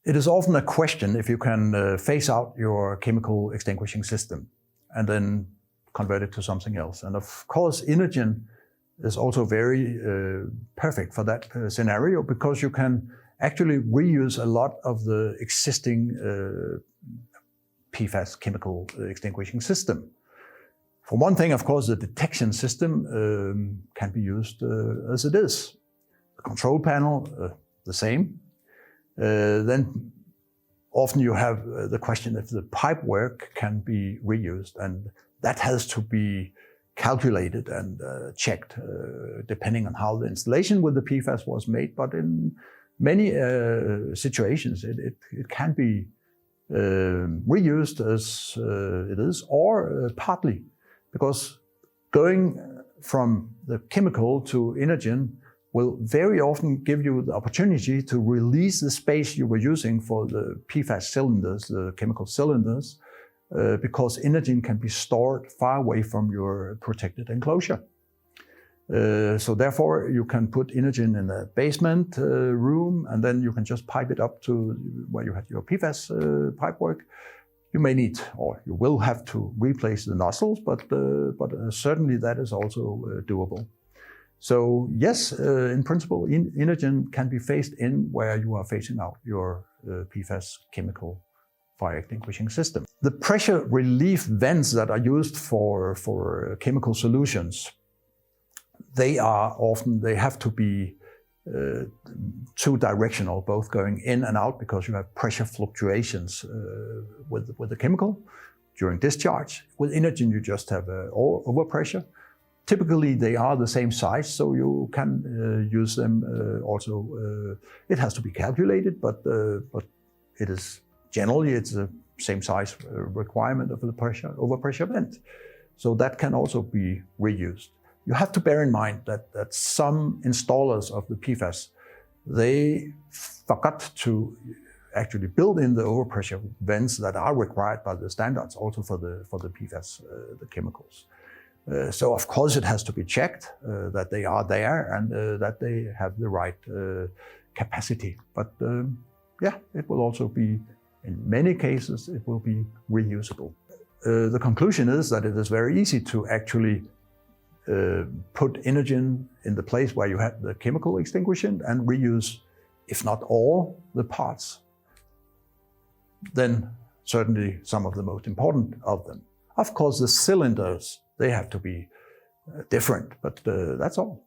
It is often a question if you can phase out your chemical extinguishing system and then convert it to something else. And of course, Inergen is also very perfect for that scenario, because you can actually reuse a lot of the existing PFAS chemical extinguishing system. For one thing, of course, the detection system can be used as it is. The control panel, the same. Then often you have the question if the pipe work can be reused, and that has to be calculated and checked depending on how the installation with the PFAS was made. But in many situations it can be reused as it is, or partly, because going from the chemical to Inergen will very often give you the opportunity to release the space you were using for the PFAS cylinders, the chemical cylinders, because Inergen can be stored far away from your protected enclosure. So therefore you can put Inergen in a basement room, and then you can just pipe it up to where you had your PFAS pipework. You may need, or you will have to replace the nozzles, but certainly that is also doable. So yes, in principle, Inergen can be phased in where you are phasing out your PFAS chemical fire extinguishing system. The pressure relief vents that are used for chemical solutions, they have to be two-directional, both going in and out, because you have pressure fluctuations with the chemical during discharge. With Inergen, you just have overpressure. Typically, they are the same size, so you can use them also. It has to be calculated, but it is generally it's the same size requirement of the overpressure vent. So that can also be reused. You have to bear in mind that some installers of the PFAS, they forgot to actually build in the overpressure vents that are required by the standards also for the PFAS, the chemicals. So of course it has to be checked that they are there and that they have the right capacity. But yeah, it will also be, in many cases, it will be reusable. The conclusion is that it is very easy to actually put Inergen in the place where you had the chemical extinguishing and reuse, if not all the parts, then certainly some of the most important of them. Of course, the cylinders, they have to be different, but that's all.